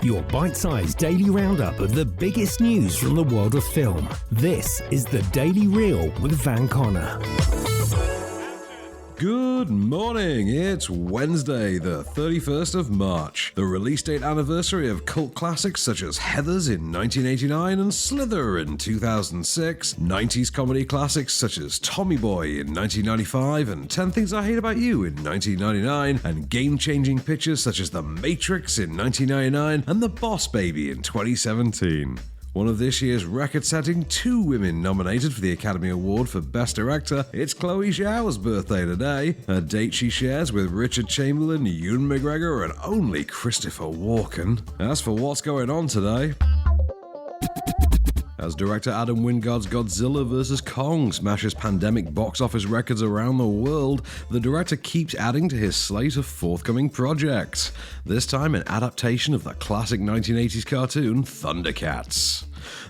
your bite-sized daily roundup of the biggest news from the world of film. This is the Daily Reel with Van Connor. Good morning, it's Wednesday, the 31st of March, the release date anniversary of cult classics such as Heathers in 1989 and Slither in 2006, 90s comedy classics such as Tommy Boy in 1995 and 10 Things I Hate About You in 1999, and game-changing pictures such as The Matrix in 1999 and The Boss Baby in 2017. One of this year's record-setting 2 women nominated for the Academy Award for Best Director, it's Chloe Zhao's birthday today, a date she shares with Richard Chamberlain, Ewan McGregor, and only Christopher Walken. As for what's going on today, as director Adam Wingard's Godzilla vs. Kong smashes pandemic box office records around the world, the director keeps adding to his slate of forthcoming projects. This time an adaptation of the classic 1980s cartoon Thundercats.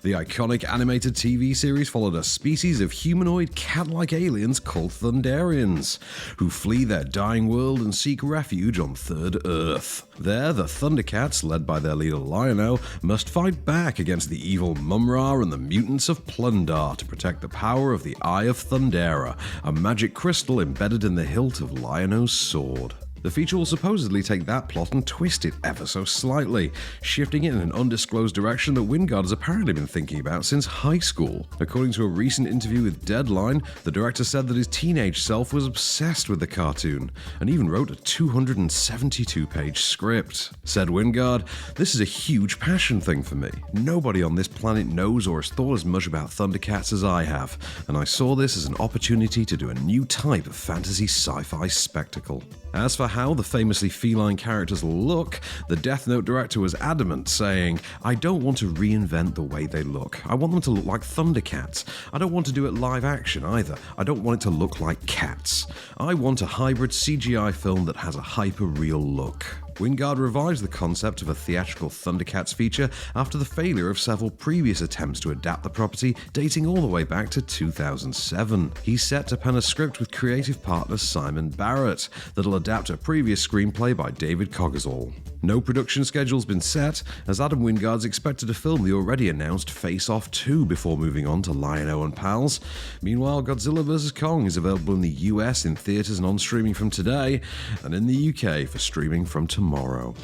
The iconic animated TV series followed a species of humanoid cat-like aliens called Thunderians, who flee their dying world and seek refuge on Third Earth. There, the Thundercats, led by their leader Lion-O, must fight back against the evil Mumra and the mutants of Plundar to protect the power of the Eye of Thundera, a magic crystal embedded in the hilt of Lion-O's sword. The feature will supposedly take that plot and twist it ever so slightly, shifting it in an undisclosed direction that Wingard has apparently been thinking about since high school. According to a recent interview with Deadline, the director said that his teenage self was obsessed with the cartoon, and even wrote a 272-page script. Said Wingard, "This is a huge passion thing for me. Nobody on this planet knows or has thought as much about Thundercats as I have, and I saw this as an opportunity to do a new type of fantasy sci-fi spectacle." As for how the famously feline characters look, the Death Note director was adamant, saying, "I don't want to reinvent the way they look. I want them to look like Thundercats. I don't want to do it live action either. I don't want it to look like cats. I want a hybrid CGI film that has a hyper-real look." Wingard revised the concept of a theatrical Thundercats feature after the failure of several previous attempts to adapt the property, dating all the way back to 2007. He's set to pen a script with creative partner Simon Barrett that'll adapt a previous screenplay by David Coggeshall. No production schedule's been set, as Adam Wingard's expected to film the already announced Face Off 2 before moving on to Lion-O and Pals. Meanwhile, Godzilla vs. Kong is available in the US in theaters and on streaming from today, and in the UK for streaming from tomorrow.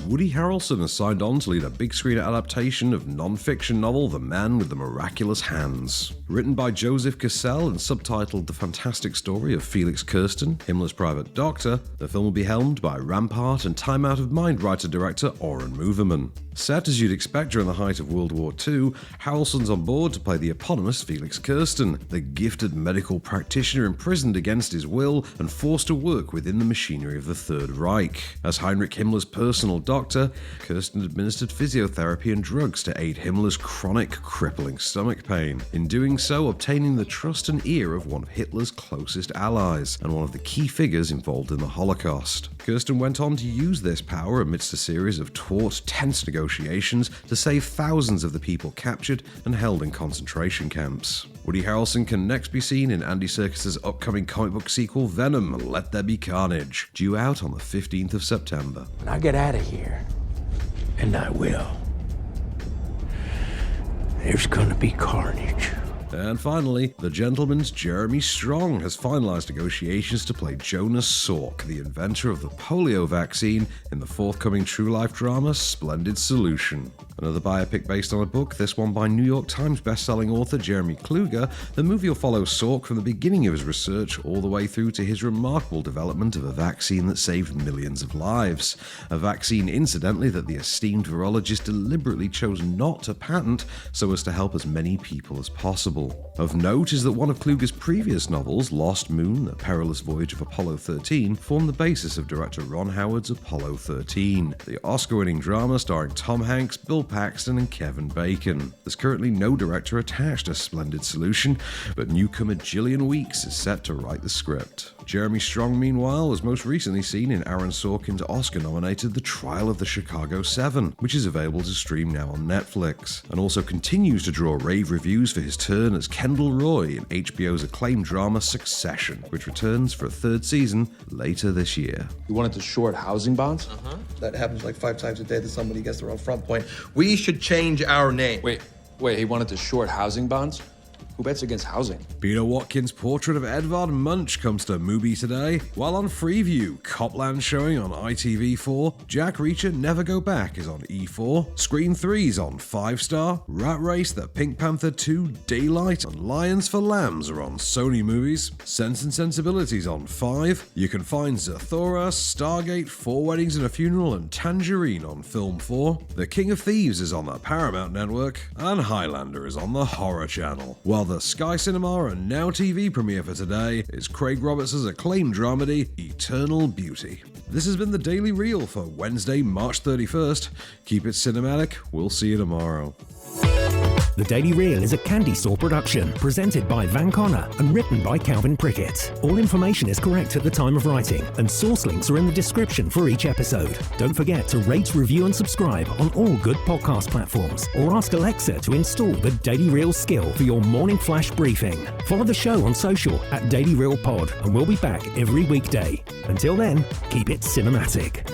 Woody Harrelson has signed on to lead a big-screen adaptation of non-fiction novel The Man with the Miraculous Hands. Written by Joseph Cassell and subtitled The Fantastic Story of Felix Kirsten, Himmler's Private Doctor, the film will be helmed by Rampart and Time Out of Mind writer-director Oren Moverman. Set as you'd expect during the height of World War II, Harrelson's on board to play the eponymous Felix Kirsten, the gifted medical practitioner imprisoned against his will and forced to work within the machinery of the Third Reich. As Heinrich Himmler's personal doctor, Kirsten administered physiotherapy and drugs to aid Himmler's chronic, crippling stomach pain, in doing so obtaining the trust and ear of one of Hitler's closest allies, and one of the key figures involved in the Holocaust. Kirsten went on to use this power amidst a series of taut, tense negotiations to save thousands of the people captured and held in concentration camps. Woody Harrelson can next be seen in Andy Serkis's upcoming comic book sequel Venom: Let There Be Carnage, due out on the 15th of September. When I get out of here, and I will, there's gonna be carnage. And finally, The Gentleman's Jeremy Strong has finalized negotiations to play Jonas Salk, the inventor of the polio vaccine, in the forthcoming true life drama Splendid Solution. Another biopic based on a book, this one by New York Times bestselling author Jeremy Kluger, the movie will follow Salk from the beginning of his research all the way through to his remarkable development of a vaccine that saved millions of lives. A vaccine, incidentally, that the esteemed virologist deliberately chose not to patent so as to help as many people as possible. Of note is that one of Kluger's previous novels, Lost Moon, The Perilous Voyage of Apollo 13, formed the basis of director Ron Howard's Apollo 13, the Oscar-winning drama starring Tom Hanks, Bill Paxton and Kevin Bacon. There's currently no director attached to Splendid Solution, but newcomer Gillian Weeks is set to write the script. Jeremy Strong, meanwhile, was most recently seen in Aaron Sorkin's Oscar-nominated The Trial of the Chicago 7, which is available to stream now on Netflix, and also continues to draw rave reviews for his turn as Kendall Roy in HBO's acclaimed drama Succession, which returns for a third season later this year. You wanted to short housing bonds? That happens like 5 times a day that somebody gets their own front point. We should change our name. Wait, he wanted to short housing bonds? Who bets against housing? Peter Watkins' portrait of Edvard Munch comes to Mubi today, while on Freeview, Copland showing on ITV4, Jack Reacher Never Go Back is on E4, Scream 3's on 5 Star, Rat Race, The Pink Panther 2, Daylight, and Lions for Lambs are on Sony Movies, Sense and Sensibility's on 5, you can find Zathura, Stargate, 4 Weddings and a Funeral, and Tangerine on Film 4, The King of Thieves is on the Paramount Network, and Highlander is on the Horror Channel, while the Sky Cinema and Now TV premiere for today is Craig Roberts' acclaimed dramedy, Eternal Beauty. This has been the Daily Reel for Wednesday, March 31st. Keep it cinematic. We'll see you tomorrow. The Daily Reel is a Candystore production, presented by Van Connor and written by Calvin Prickett. All information is correct at the time of writing, and source links are in the description for each episode. Don't forget to rate, review, and subscribe on all good podcast platforms, or ask Alexa to install the Daily Reel skill for your morning flash briefing. Follow the show on social at Daily Reel Pod, and we'll be back every weekday. Until then, keep it cinematic.